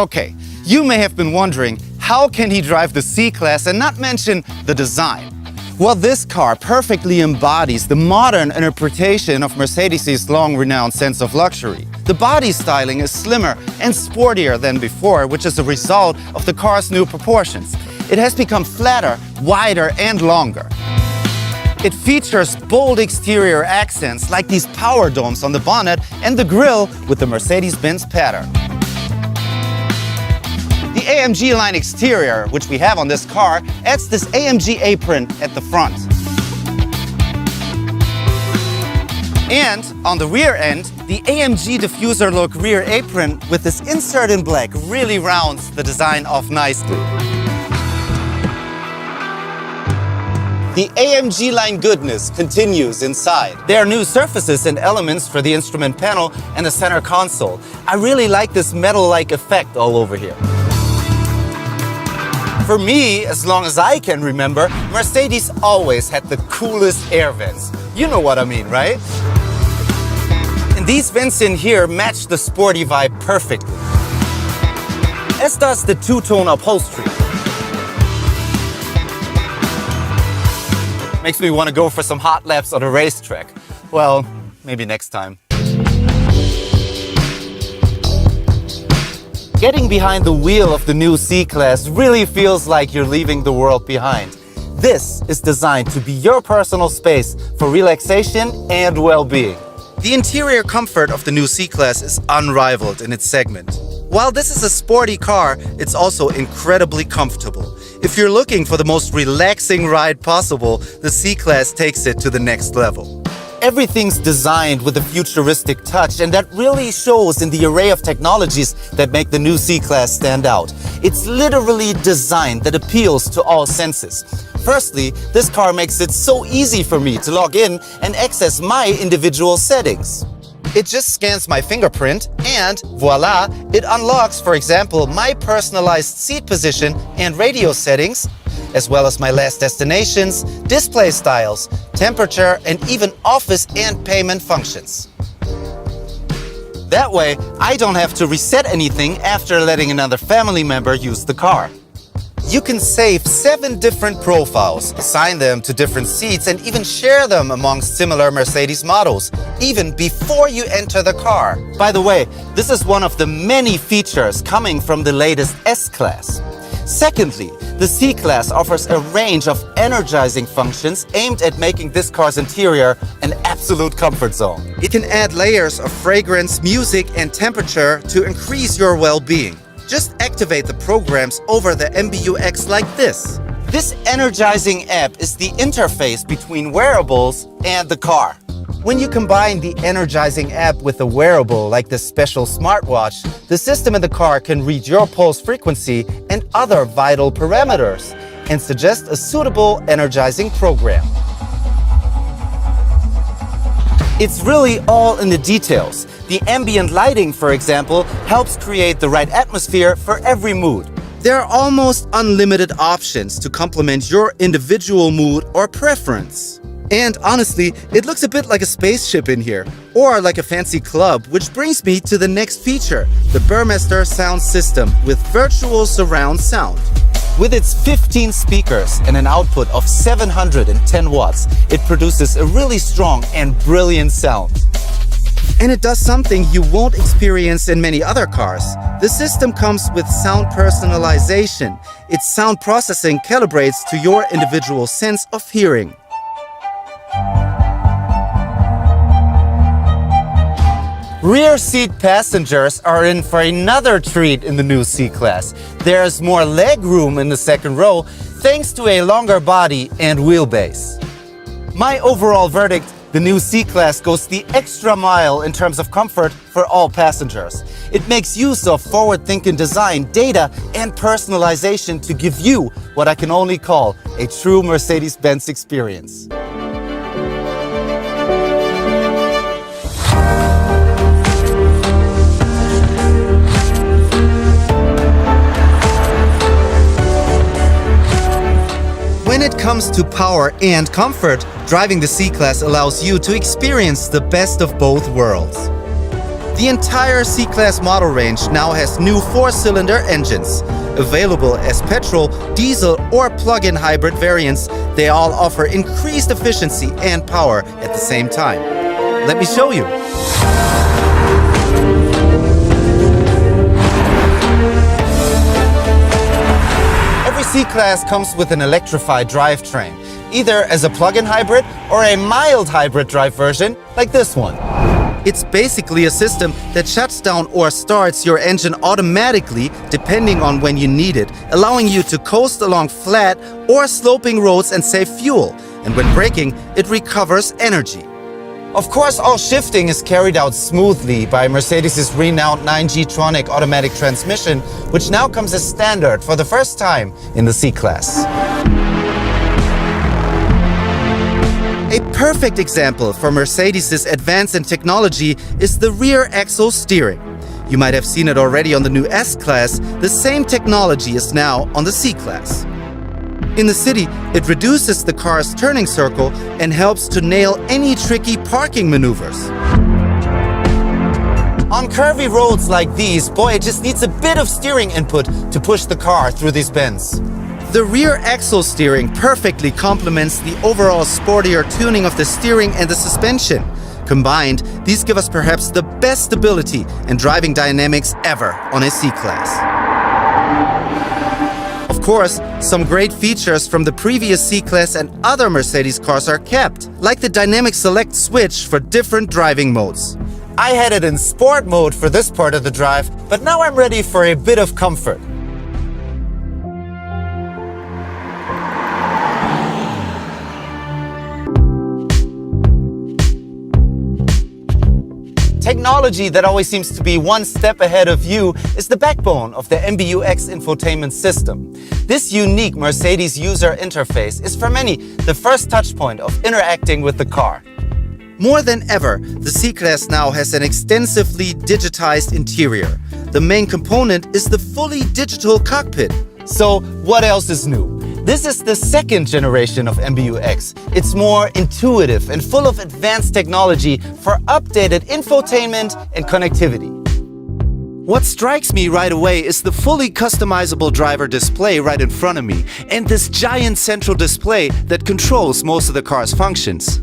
Okay, you may have been wondering, how can he drive the C-Class and not mention the design? Well, this car perfectly embodies the modern interpretation of Mercedes' long-renowned sense of luxury. The body styling is slimmer and sportier than before, which is a result of the car's new proportions. It has become flatter, wider, and longer. It features bold exterior accents like these power domes on the bonnet and the grille with the Mercedes-Benz pattern. The AMG line exterior, which we have on this car, adds this AMG apron at the front. And on the rear end, the AMG diffuser look rear apron with this insert in black really rounds the design off nicely. The AMG line goodness continues inside. There are new surfaces and elements for the instrument panel and the center console. I really like this metal-like effect all over here. For me, as long as I can remember, Mercedes always had the coolest air vents. You know what I mean, right? And these vents in here match the sporty vibe perfectly. As does the two-tone upholstery. Makes me want to go for some hot laps on a racetrack. Well, maybe next time. Getting behind the wheel of the new C-Class really feels like you're leaving the world behind. This is designed to be your personal space for relaxation and well-being. The interior comfort of the new C-Class is unrivaled in its segment. While this is a sporty car, it's also incredibly comfortable. If you're looking for the most relaxing ride possible, the C-Class takes it to the next level. Everything's designed with a futuristic touch, and that really shows in the array of technologies that make the new C-Class stand out. It's literally designed that appeals to all senses. Firstly, this car makes it so easy for me to log in and access my individual settings. It just scans my fingerprint and voila, it unlocks, for example, my personalized seat position and radio settings, as well as my last destinations, display styles, temperature, and even office and payment functions. That way, I don't have to reset anything after letting another family member use the car. You can save 7 different profiles, assign them to different seats, and even share them amongst similar Mercedes models, even before you enter the car. By the way, this is one of the many features coming from the latest S-Class. Secondly, the C-Class offers a range of energizing functions aimed at making this car's interior an absolute comfort zone. It can add layers of fragrance, music, and temperature to increase your well-being. Just activate the programs over the MBUX like this. This energizing app is the interface between wearables and the car. When you combine the energizing app with a wearable like this special smartwatch, the system in the car can read your pulse frequency and other vital parameters and suggest a suitable energizing program. It's really all in the details. The ambient lighting, for example, helps create the right atmosphere for every mood. There are almost unlimited options to complement your individual mood or preference. And honestly, it looks a bit like a spaceship in here, or like a fancy club, which brings me to the next feature, the Burmester sound system with virtual surround sound. With its 15 speakers and an output of 710 watts, it produces a really strong and brilliant sound. And it does something you won't experience in many other cars. The system comes with sound personalization. Its sound processing calibrates to your individual sense of hearing. Rear seat passengers are in for another treat in the new C-Class. There's more leg room in the second row thanks to a longer body and wheelbase. My overall verdict, the new C-Class goes the extra mile in terms of comfort for all passengers. It makes use of forward-thinking design, data, and personalization to give you what I can only call a true Mercedes-Benz experience. When it comes to power and comfort, driving the C-Class allows you to experience the best of both worlds. The entire C-Class model range now has new 4-cylinder engines. Available as petrol, diesel, or plug-in hybrid variants, they all offer increased efficiency and power at the same time. Let me show you. Every C-Class comes with an electrified drivetrain, either as a plug-in hybrid or a mild hybrid drive version like this one. It's basically a system that shuts down or starts your engine automatically depending on when you need it, allowing you to coast along flat or sloping roads and save fuel. And when braking, it recovers energy. Of course, all shifting is carried out smoothly by Mercedes' renowned 9G-tronic automatic transmission, which now comes as standard for the first time in the C-Class. A perfect example for Mercedes' advance in technology is the rear axle steering. You might have seen it already on the new S-Class. The same technology is now on the C-Class. In the city, it reduces the car's turning circle and helps to nail any tricky parking maneuvers. On curvy roads like these, boy, it just needs a bit of steering input to push the car through these bends. The rear axle steering perfectly complements the overall sportier tuning of the steering and the suspension. Combined, these give us perhaps the best stability and driving dynamics ever on a C-Class. Of course, some great features from the previous C-Class and other Mercedes cars are kept, like the dynamic select switch for different driving modes. I had it in sport mode for this part of the drive, but now I'm ready for a bit of comfort. Technology that always seems to be one step ahead of you is the backbone of the MBUX infotainment system. This unique Mercedes user interface is for many the first touchpoint of interacting with the car. More than ever, the C-Class now has an extensively digitized interior. The main component is the fully digital cockpit. So what else is new? This is the second generation of MBUX. It's more intuitive and full of advanced technology for updated infotainment and connectivity. What strikes me right away is the fully customizable driver display right in front of me and this giant central display that controls most of the car's functions.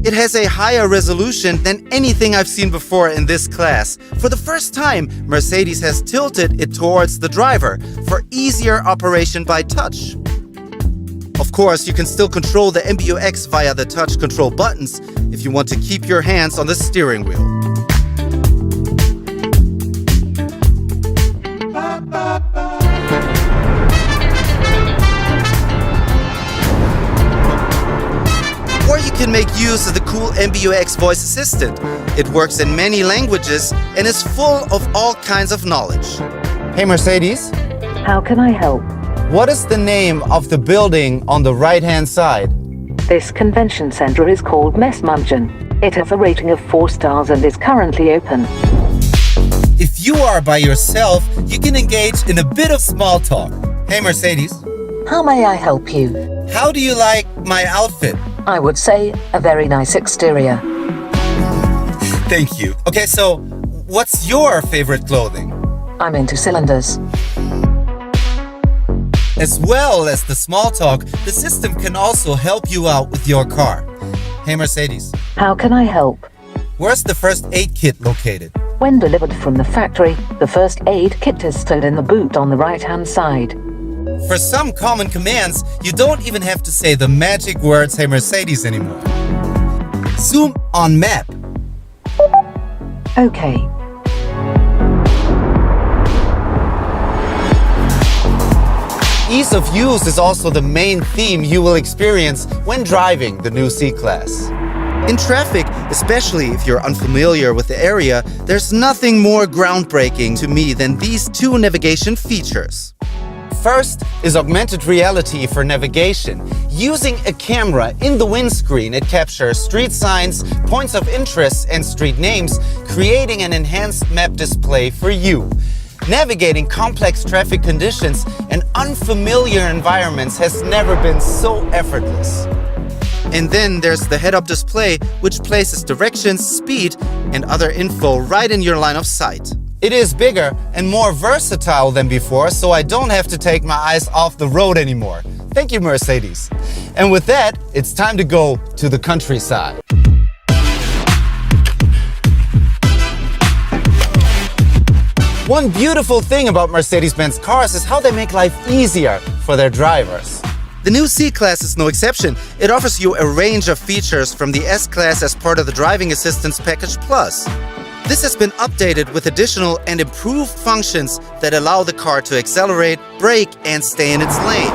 It has a higher resolution than anything I've seen before in this class. For the first time, Mercedes has tilted it towards the driver for easier operation by touch. Of course, you can still control the MBUX via the touch control buttons if you want to keep your hands on the steering wheel. Or you can make use of the cool MBUX voice assistant. It works in many languages and is full of all kinds of knowledge. Hey Mercedes. How can I help? What is the name of the building on the right-hand side? This convention center is called Messmungen. It has a rating of 4 stars and is currently open. If you are by yourself, you can engage in a bit of small talk. Hey Mercedes. How may I help you? How do you like my outfit? I would say a very nice exterior. Thank you. Okay, so what's your favorite clothing? I'm into cylinders. As well as the small talk, the system can also help you out with your car. Hey Mercedes. How can I help? Where's the first aid kit located? When delivered from the factory, the first aid kit is stored in the boot on the right-hand side. For some common commands, you don't even have to say the magic words "Hey Mercedes" anymore. Zoom on map. Okay. Ease of use is also the main theme you will experience when driving the new C-Class. In traffic, especially if you're unfamiliar with the area, there's nothing more groundbreaking to me than these two navigation features. First is augmented reality for navigation. Using a camera in the windscreen, it captures street signs, points of interest, and street names, creating an enhanced map display for you. Navigating complex traffic conditions and unfamiliar environments has never been so effortless. And then there's the head-up display, which places directions, speed, and other info right in your line of sight. It is bigger and more versatile than before, so I don't have to take my eyes off the road anymore. Thank you, Mercedes. And with that, it's time to go to the countryside. One beautiful thing about Mercedes-Benz cars is how they make life easier for their drivers. The new C-Class is no exception. It offers you a range of features from the S-Class as part of the Driving Assistance Package Plus. This has been updated with additional and improved functions that allow the car to accelerate, brake, and stay in its lane.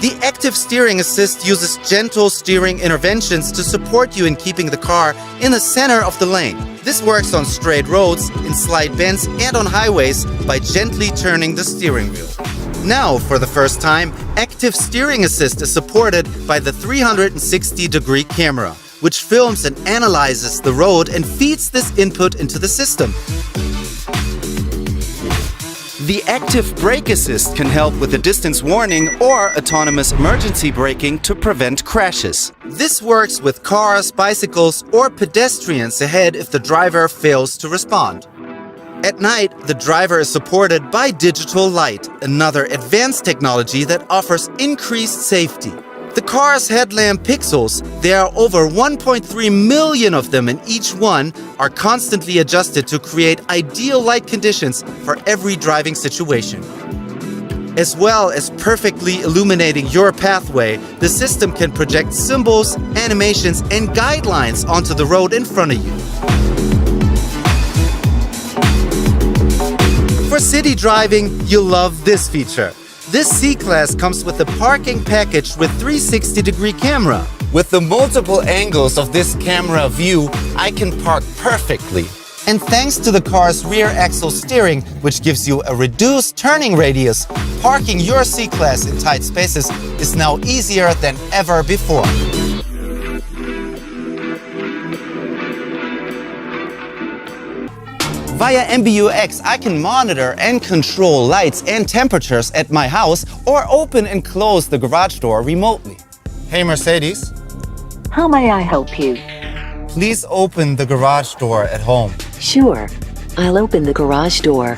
The Active Steering Assist uses gentle steering interventions to support you in keeping the car in the center of the lane. This works on straight roads, in slight bends, and on highways by gently turning the steering wheel. Now, for the first time, Active Steering Assist is supported by the 360-degree camera, which films and analyzes the road and feeds this input into the system. The Active Brake Assist can help with the distance warning or autonomous emergency braking to prevent crashes. This works with cars, bicycles, or pedestrians ahead if the driver fails to respond. At night, the driver is supported by digital light, another advanced technology that offers increased safety. The car's headlamp pixels, there are over 1.3 million of them, and each one are constantly adjusted to create ideal light conditions for every driving situation. As well as perfectly illuminating your pathway, the system can project symbols, animations, and guidelines onto the road in front of you. For city driving, you'll love this feature. This C-Class comes with a parking package with 360-degree camera. With the multiple angles of this camera view, I can park perfectly. And thanks to the car's rear axle steering, which gives you a reduced turning radius, parking your C-Class in tight spaces is now easier than ever before. Via MBUX, I can monitor and control lights and temperatures at my house or open and close the garage door remotely. Hey Mercedes, How may I help you? please open the garage door at home. Sure. I'll open the garage door.